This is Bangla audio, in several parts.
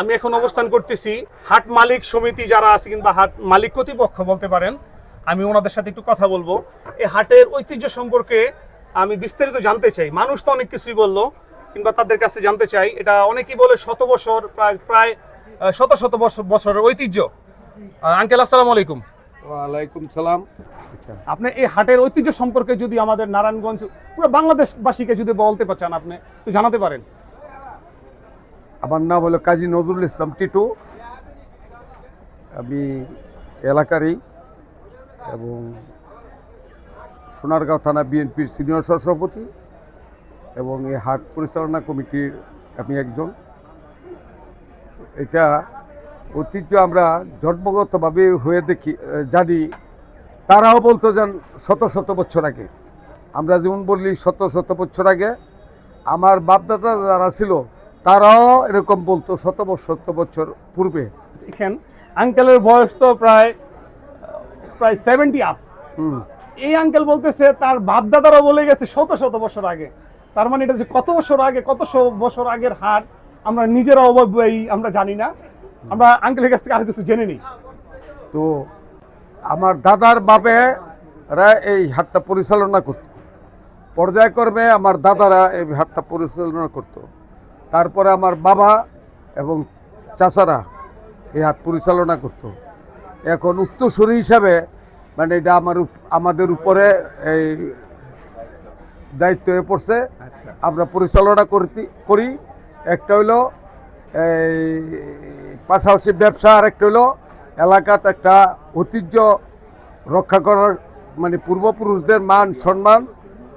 আমি এখন অবস্থান করতেছি হাট মালিক সমিতি যারা আছে কিংবা হাট মালিক কর্তৃপক্ষ বলতে পারেন, আমি ওনাদের সাথে একটু কথা বলবো। এই হাটের ঐতিহ্য সম্পর্কে আমি বিস্তারিত জানতে চাই। মানুষ তো অনেক কিছুই বললো, কিংবা তাদের কাছে জানতে চাই। এটা অনেকেই বলে শত বছর, প্রায় শত শত বছরের ঐতিহ্য। আঙ্কেল আসসালামু আলাইকুম। ওয়ালাইকুম সালাম। আপনি এই হাটের ঐতিহ্য সম্পর্কে যদি আমাদের নারায়ণগঞ্জ পুরো বাংলাদেশবাসীকে যদি বলতে চান, আপনি একটু জানাতে পারেন। আমার নাম হলো কাজী নজরুল ইসলাম টিটু। আমি এলাকারই এবং সোনারগাঁও থানা বিএনপির সিনিয়র সহসভাপতি এবং এই হাট পরিচালনা কমিটির আমি একজন। এটা ঐতিহ্য আমরা জন্মগতভাবে হয়ে জানি। তারাও বলতো যেন শত শত বছর আগে, আমরা যেমন বললি শত শত বছর আগে, আমার বাপদাদা যারা ছিল তারাও এরকম বলতো শত বছর পূর্বে। এখানে আঙ্কেলের বয়স তো প্রায় 70 আপ। এই আঙ্কেল বলতেছে তার বাপদাদারাও বলে গেছে শত শত বছর আগে। তার মানে এটা যে কত বছর আগে, কত বছর আগের হাট আমরা নিজেরা অবশ্যই আমরা জানি না। আমরা আঙ্কেলের কাছ থেকে আর কিছু জেনে নিই। তো আমার দাদার বাপেরা এই হাটটা পরিচালনা করত, পর্যায়ক্রমে আমার দাদারা এই হাটটা পরিচালনা করত। তারপরে আমার বাবা এবং চাচারা এই হাট পরিচালনা করত। এখন উত্তরসূরি হিসাবে মানে এটা আমাদের উপরে এই দায়িত্ব হয়ে পড়ছে। আমরা পরিচালনা করি। একটা হইলো এই পাশাপাশি ব্যবসা, আর একটা হইলো এলাকাতে একটা ঐতিহ্য রক্ষা করার, মানে পূর্বপুরুষদের মান সম্মান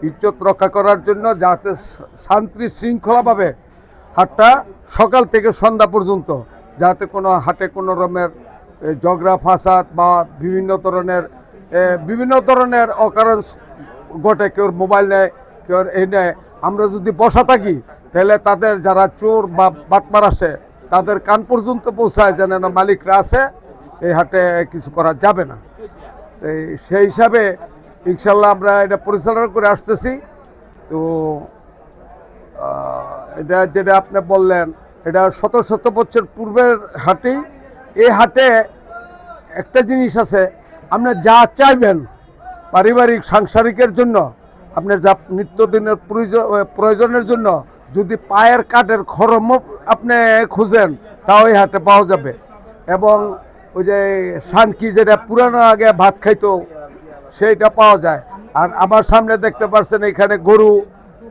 ইজ্জত রক্ষা করার জন্য, যাতে শান্তি শৃঙ্খলাভাবে হাটটা সকাল থেকে সন্ধ্যা পর্যন্ত, যাতে কোনো হাটে কোনো রকমের ঝগড়া ফাসাদ বা বিভিন্ন ধরনের অকারণ ঘটে। কেউ মোবাইল নেয়, কেউ এই নেয়। আমরা যদি বসা থাকি তাহলে তাদের যারা চোর বা বাটমার আসে তাদের কান পর্যন্ত পৌঁছায় যেন মালিকরা আছে, এই হাটে কিছু করা যাবে না। সেই হিসাবে ইনশাল্লাহ আমরা এটা পরিচালনা করে আসতেছি। তো এটা যেটা আপনি বললেন, এটা শত শত বছর পূর্বের হাটই। এই হাটে একটা জিনিস আছে, আপনি যা চাইবেন পারিবারিক সাংসারিকের জন্য, আপনার যা নিত্যদিনের প্রয়োজনের জন্য, যদি পায়ের কাঠের খরম আপনি খুঁজেন তাও এই হাটে পাওয়া যাবে। এবং ওই যে সানকি যেটা পুরানো আগে ভাত খাইতো সেইটা পাওয়া যায়। আর আমার সামনে দেখতে পাচ্ছেন এখানে গরু,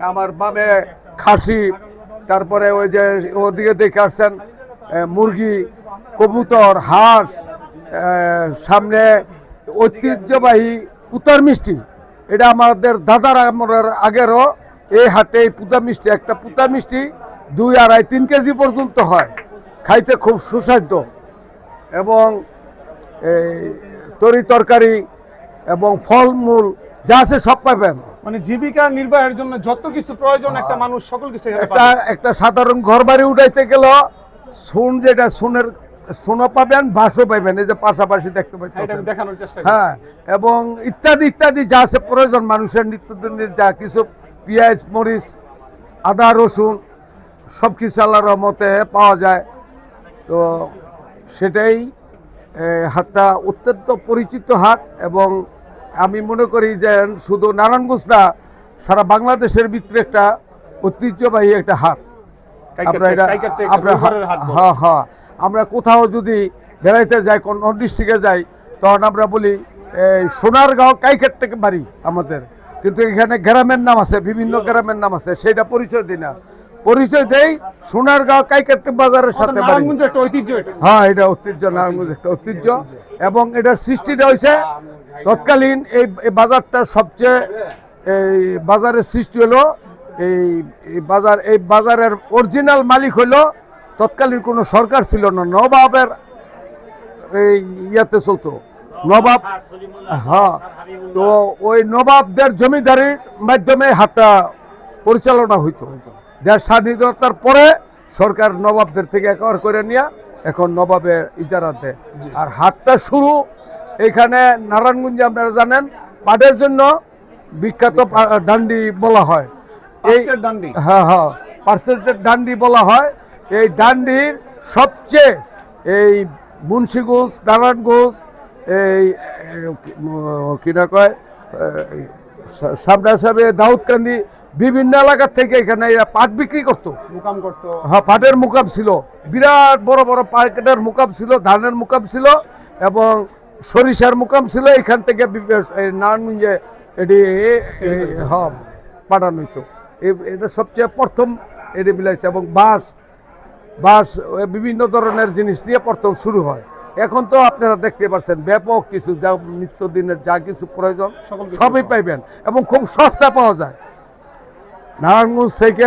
আমার বামে খাসি, তারপরে ওই যে ওদিকে দেখে আসছেন মুরগি, কবুতর, হাঁস, সামনে ঐতিহ্যবাহী পুতার মিষ্টি। এটা আমাদের দাদার আগেরও এই হাটে এই পুতা মিষ্টি, একটা পুতা মিষ্টি 2, 2.5, 3 কেজি পর্যন্ত হয়। খাইতে খুব সুস্বাদু এবং এই তরি তরকারি এবং ফলমূল যা আছে সব পাবেন। মানে জীবিকা নির্বাহের জন্য যত কিছু প্রয়োজন একটা মানুষ সকল কিছু একটা সাধারণ ঘর বাড়ি উঠাইতে গেল যেটা সোনা পাবেন, বাঁশও পাবেন। এই যে পাশাপাশি দেখতে পাচ্ছেন, দেখানোর চেষ্টা। হ্যাঁ, এবং ইত্যাদি ইত্যাদি যা আছে প্রয়োজন মানুষের নিত্যদিনের, যা কিছু পেঁয়াজ, মরিচ, আদা, রসুন সব কিছু আল্লাহর রহমতে পাওয়া যায়। তো সেটাই হাটটা অত্যন্ত পরিচিত হাট। এবং আমি মনে করি যে শুধু নারায়ণগঞ্জ না, সারা বাংলাদেশের ভিতরে একটা ঐতিহ্যবাহী একটা হাট। আমরা কোথাও যদি বেড়াইতে যাই, কোন ডিস্ট্রিক্টে যাই, তখন আমরা বলি সোনারগাঁও কাইকেট থেকে বাড়ি আমাদের, কিন্তু এখানে গ্রামের নাম আছে, বিভিন্ন গ্রামের নাম আছে, সেটা পরিচয় দিই না। পরিচয় দেই সোনারগাঁও কাইকেট বাজারের সাথে। হ্যাঁ, এটা ঐতিহ্য, নারায়ণগঞ্জ একটা ঐতিহ্য। এবং এটার সৃষ্টিটা হয়েছে তৎকালীন এই বাজারটা সবচেয়ে, এই বাজারের সৃষ্টি হলো এই বাজারের অরিজিনাল মালিক হলো তৎকালীন কোনো সরকার ছিল না, নবাবের এই ইয়াতে চলতো, নবাব। হ্যাঁ, তো ওই নবাবদের জমিদারির মাধ্যমে হাটটা পরিচালনা হইতো। দেশ স্বাধীনতার পরে সরকার নবাবদের থেকে একবার করে নিয়ে এখন নবাবের ইজারাতে। আর হাটটা শুরু এখানে নারায়ণগঞ্জে, আপনারা জানেন পাটের জন্য বিখ্যাত ডান্ডি বলা হয়। এই হ্যাঁ, পার্সেন্টের ডান্ডি বলা হয়। এই ডান্ডির সবচেয়ে এই মুন্সিগঞ্জ, নারায়ণগঞ্জ, এই কিনা কয় সামনা সামনে দাউদকান্দি বিভিন্ন এলাকা থেকে এখানে এরা পাট বিক্রি করতো, মুকাম করতো। হ্যাঁ, পাটের মুকাম ছিল, বিরাট বড় বড় পাটের মুকাম ছিল, ধানের মুকাম ছিল এবং সরিষার মুকাম ছিল। এখান থেকে নারায়ণগঞ্জে এটি পাঠানো হইতো। এটা সবচেয়ে প্রথম এটি বিলাইছে। এবং বাঁশ বিভিন্ন ধরনের জিনিস দিয়ে প্রথম শুরু হয়। এখন তো আপনারা দেখতে পাচ্ছেন ব্যাপক কিছু, যা নিত্যদিনের যা কিছু প্রয়োজন সবই পাইবেন এবং খুব সস্তা পাওয়া যায়। নারায়ণগঞ্জ থেকে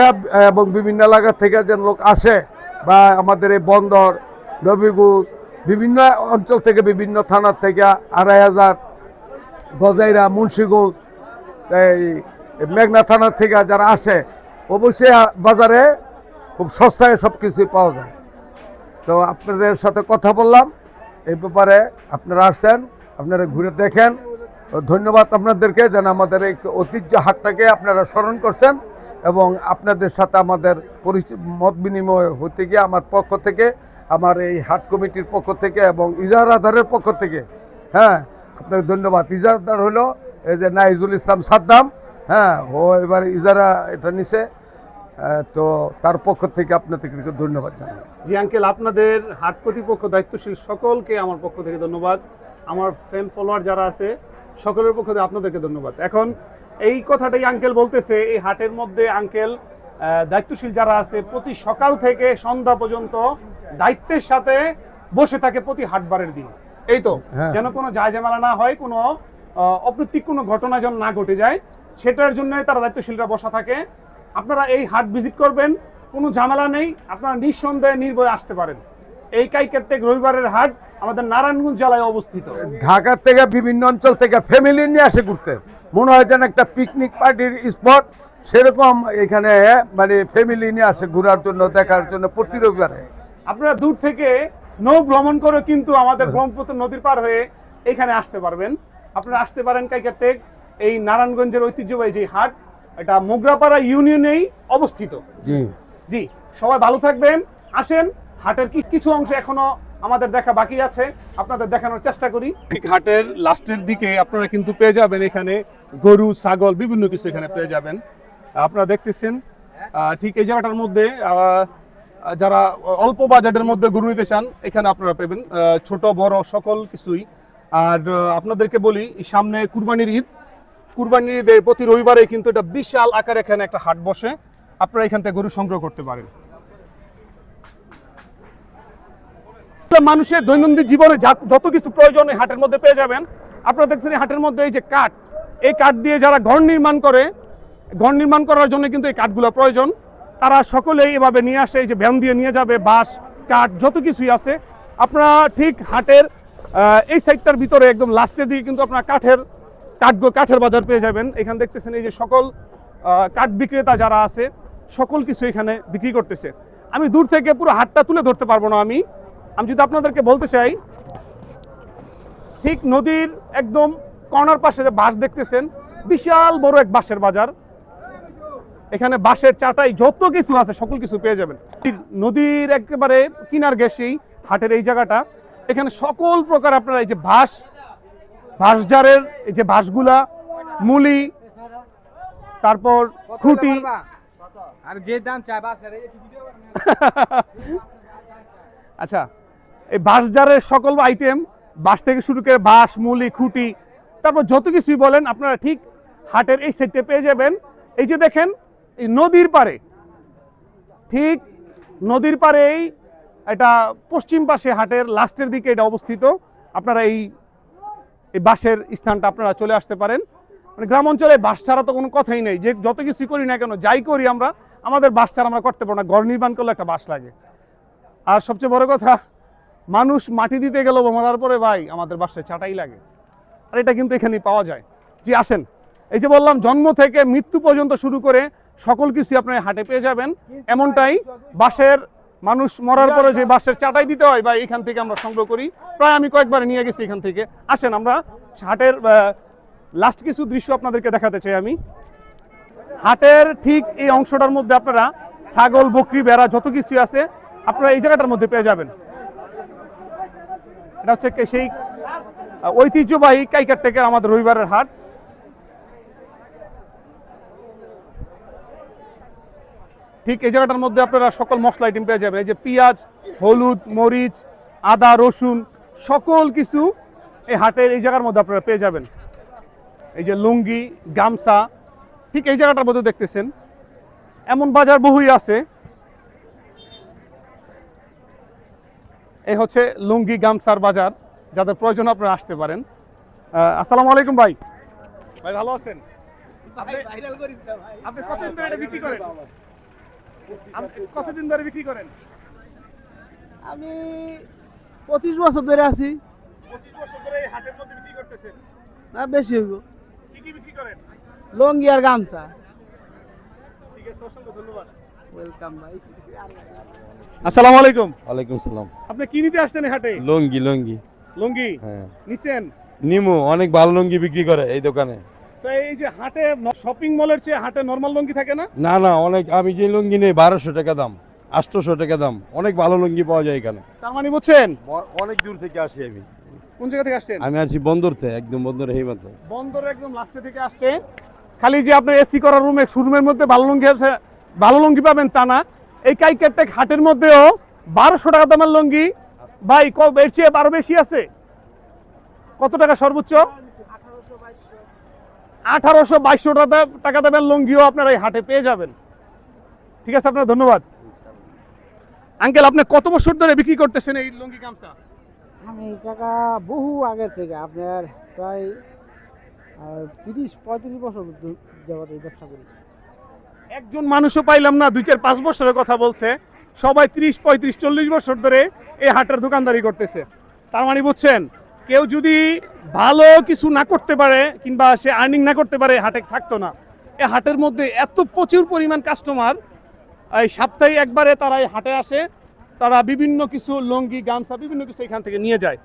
এবং বিভিন্ন এলাকা থেকে যে লোক আসে বা আমাদের এই বন্দর, নবীগঞ্জ, বিভিন্ন অঞ্চল থেকে, বিভিন্ন থানার থেকে 2500, গজাইরা, মুন্সিগঞ্জ, এই মেঘনা থানার থেকে যারা আসে, অবশ্যই বাজারে খুব সস্তায় সব কিছুই পাওয়া যায়। তো আপনাদের সাথে কথা বললাম এই ব্যাপারে, আপনারা আসছেন, আপনারা ঘুরে দেখেন। ধন্যবাদ আপনাদেরকে যেন আমাদের এই ঐতিহ্য হাটটাকে আপনারা স্মরণ করছেন এবং আপনাদের সাথে আমাদের মত বিনিময় হতে গিয়ে আমার পক্ষ থেকে, আমার এই হাট কমিটির পক্ষ থেকে এবং ইজারাদারের পক্ষ থেকে, হ্যাঁ, আপনাকে ধন্যবাদ। ইজারাদার হলো এই যে নাইজুল ইসলাম সাদ্দাম, হ্যাঁ, ও এবার ইজারা এটা নিছে, তো তার পক্ষ থেকে আপনাদেরকে ধন্যবাদ জানাই। জি আঙ্কেল, আপনাদের হাট কর্তৃপক্ষ দায়িত্বশীল সকলকে আমার পক্ষ থেকে ধন্যবাদ। আমার ফ্যান ফলোয়ার যারা আছে সকলের পক্ষ থেকে আপনাদেরকে ধন্যবাদ। এখন এই কথাটাই আঙ্কেল বলতেছে, এই হাটের মধ্যে আঙ্কেল দায়িত্বশীল যারা আছে প্রতি সকাল থেকে সন্ধ্যা পর্যন্ত দায়িত্বের সাথে বসে থাকে প্রতি হাটবারের দিন। এই তো, যেন কোনো জায়জামেলা না হয়, কোনো অপ্রীতিক কোনো ঘটনা যেন না ঘটে যায়, সেটার জন্য তারা দায়িত্বশীলরা বসা থাকে। আপনারা এই হাট ভিজিট করবেন, কোনো ঝামেলা নেই, আপনারা নিঃসন্দেহে নির্ভয়ে আসতে পারেন। এই কাইকেরটেক রবিবারের হাট আমাদের নারায়ণগঞ্জ জেলায় অবস্থিত। ঢাকা থেকে বিভিন্ন অঞ্চল থেকে ফ্যামিলি নিয়ে আসে ঘুরতে, মনে হয় যেন একটা পিকনিক পার্টির স্পট, সেরকম এখানে মানে ফ্যামিলি নিয়ে আসে ঘোরার জন্য, দেখার জন্য প্রতি রবিবারে। আপনারা দূর থেকে নৌ ভ্রমণ করে কিন্তু আমাদের ব্রহ্মপুত্র নদীর পার হয়ে এখানে আসতে পারবেন। আপনারা আসতে পারেন কাইকেরটেক এই নারায়ণগঞ্জের ঐতিহ্যবাহী যে হাট, এটা মোগরাপাড়া ইউনিয়নেই অবস্থিত। জি জি, সবাই ভালো থাকবেন। আসেন, হাটের কিছু অংশ এখনো আমাদের দেখা বাকি আছে, আপনাদের দেখানোর চেষ্টা করি। হাটের লাস্টের দিকে আপনারা কিন্তু পেয়ে যাবেন এখানে গরু, ছাগল, বিভিন্ন কিছু এখানে পেয়ে যাবেন। আপনারা দেখতেছেন ঠিক এই জায়গাটার মধ্যে যারা অল্প বাজেটের মধ্যে গরু নিতে চান এখানে আপনারা পাবেন, ছোট বড় সকল কিছুই। আর আপনাদেরকে বলি, সামনে কুরবানির ঈদ, কুরবানির ঈদের প্রতি রবিবারে কিন্তু এটা বিশাল আকারে এখানে একটা হাট বসে, আপনারা এখান থেকে গরু সংগ্রহ করতে পারেন। মানুষের দৈনন্দিন জীবনে যত কিছু প্রয়োজন এই হাটের মধ্যে পেয়ে যাবেন। আপনারা দেখছেন এই হাটের মধ্যে এই যে কাঠ, এই কাঠ দিয়ে যারা ঘর নির্মাণ করে, ঘর নির্মাণ করার জন্য কিন্তু এই কাঠগুলো প্রয়োজন। তারা সকলেই এভাবে নিয়ে আসে, এই যে ভ্যান দিয়ে নিয়ে যাবে, বাঁশ, কাঠ, যত কিছুই আছে। আপনারা ঠিক হাটের এই সাইডটার ভিতরে একদম লাস্টের দিকে কিন্তু আপনারা কাঠের বাজার পেয়ে যাবেন। এখানে দেখতেছেন এই যে সকল কাঠ বিক্রেতা যারা আছে সকল কিছু এখানে বিক্রি করতেছে। আমি দূর থেকে পুরো হাটটা তুলে ধরতে পারবো না। আমি যদি আপনাদেরকে বলতে চাই, ঠিক নদীর একদম কর্নার পাশে যে বাঁশ দেখতেছেন, বিশাল বড় এক বাঁশের বাজার। এখানে বাঁশের চাটাই যত কিছু আছে সকল কিছু পেয়ে যাবেন। নদীর একেবারে কিনার ঘেঁষেই হাটের এই জায়গাটা, এখানে সকল প্রকার আপনারা এই যে বাঁশঝাড়ের এই যে বাঁশগুলা, মুলি, তারপর খুঁটি, আর যে দাম চাই আচ্ছা, এই বাঁশঝাড়ের সকল আইটেম, বাঁশ থেকে শুরু করে বাঁশ, মুলি, খুঁটি, তারপর যত কিছুই বলেন আপনারা ঠিক হাটের এই সাইডে পেয়ে যাবেন। এই যে দেখেন, এই নদীর পাড়ে, ঠিক নদীর পাড়েই এটা পশ্চিম পাশে হাটের লাস্টের দিকে এটা অবস্থিত। আপনারা এই বাঁশের স্থানটা আপনারা চলে আসতে পারেন। মানে গ্রাম অঞ্চলে বাঁশ ছাড়া তো কোনো কথাই নেই, যে যত কিছুই করি না কেন, যাই করি আমরা, আমাদের বাঁশ ছাড়া আমরা করতে পারবো না। ঘর নির্মাণ করলে একটা বাঁশ লাগে। আর সবচেয়ে বড় কথা, মানুষ মাটি দিতে গেল মরার পরে ভাই আমাদের বাঁশের চাটাই লাগে, আর এটা কিন্তু এখানেই পাওয়া যায়। জি আসেন, এই যে বললাম জন্ম থেকে মৃত্যু পর্যন্ত শুরু করে সকল কিছু আপনার হাটে পেয়ে যাবেন। এমনটাই বাঁশের, মানুষ মরার পরে যে বাঁশের চাটাই দিতে হয় ভাই, এখান থেকে আমরা সংগ্রহ করি। প্রায় আমি কয়েকবার নিয়ে গেছি এখান থেকে। আসেন, আমরা হাটের লাস্ট কিছু দৃশ্য আপনাদেরকে দেখাতে চাই। আমি হাটের ঠিক এই অংশটার মধ্যে আপনারা ছাগল, বকরি, ভেড়া যত কিছু আছে আপনারা এই জায়গাটার মধ্যে পেয়ে যাবেন। এটা হচ্ছে সেই ঐতিহ্যবাহী কাইকারটেকের আমাদের রবিবারের হাট। ঠিক এই জায়গাটার মধ্যে আপনারা সকল মশলা আইটেম পেয়ে যাবেন। এই যে পেঁয়াজ, হলুদ, মরিচ, আদা, রসুন সকল কিছু এই হাটের এই জায়গার মধ্যে আপনারা পেয়ে যাবেন। এই যে লুঙ্গি, গামছা ঠিক এই জায়গাটার মধ্যে দেখতেছেন। এমন বাজার বহুই আছে। এই হচ্ছে লুঙ্গি গামছার বাজার, যাদের প্রয়োজন আপনারা আসতে পারেন। আসসালামু আলাইকুম ভাই। ভাই ভালো আছেন? আপনি কতদিন ধরে এটা বিক্রি করেন? কতদিন ধরে বিক্রি করেন? আমি 25 বছর ধরে আছি। 25 বছর ধরে এই হাটের মধ্যে বিক্রি করতেছেন। না বেশি হইব। কি কি বিক্রি করেন? লঙ্গি আর গামছা। ঠিক আছে, অসংখ্য ধন্যবাদ। ওয়েলকাম ভাই। আসসালামু আলাইকুম। ওয়ালাইকুম সালাম। আপনি কি নিতে আসছেন এই হাটে? লুঙ্গি লুঙ্গি লুঙ্গি হ্যাঁ নিছেন? নিমু অনেক ভালো লুঙ্গি বিক্রি করে এই দোকানে। তো এই যে হাটে শপিং মলের চেয়ে হাটে নরমাল লুঙ্গি থাকে না? না না অনেক, আমি যে লুঙ্গি নেই 1200 টাকা দাম, 800 টাকা দাম, অনেক ভালো লুঙ্গি পাওয়া যায় এখানে। তার মানে বুঝছেন অনেক দূর থেকে আসি আমি। কোন জায়গা থেকে আসছেন? আমি আসি বন্দর থেকে, একদম বন্দর হেইমাতে। বন্দর একদম লাস্টে থেকে আসছে। খালি যে আপনার এসি করা রুমে শোরুমের মধ্যে ভালো লুঙ্গি আছে, ভালো লুঙ্গি পাবেন তা না। এই কাইকারটেক হাটের মধ্যেও 1200 টাকা দামের লুঙ্গি ভাই এর চেয়ে 12 বেশি আছে। কত টাকা সর্বোচ্চ? 1800-2200 টাকা দামের লুঙ্গিও আপনারা এই হাটে পেয়ে যাবেন। ঠিক আছে, আপনার ধন্যবাদ। আঙ্কেল, আপনি কত বছর ধরে বিক্রি করতেছেন এই লুঙ্গি গামছা? আমি কাকা বহু আগে থেকে আপনার প্রায় 30-35 বছর যাবত এই ব্যবসা করি। একজন মানুষও পাইলাম না 2-4-5 বছরের কথা বলছে। সবাই 30-35-40 বছর ধরে এই হাটের দোকানদারি করতেছে। তার মানে বুঝছেন, কেউ যদি ভালো কিছু না করতে পারে কিংবা সে আর্নিং না করতে পারে হাটে থাকতো না। এই হাটের মধ্যে এত প্রচুর পরিমাণ কাস্টমার, এই সপ্তাহে একবারে তারা এই হাটে আসে। তারা বিভিন্ন কিছু লুঙ্গি গামছা বিভিন্ন কিছু এখান থেকে নিয়ে যায়।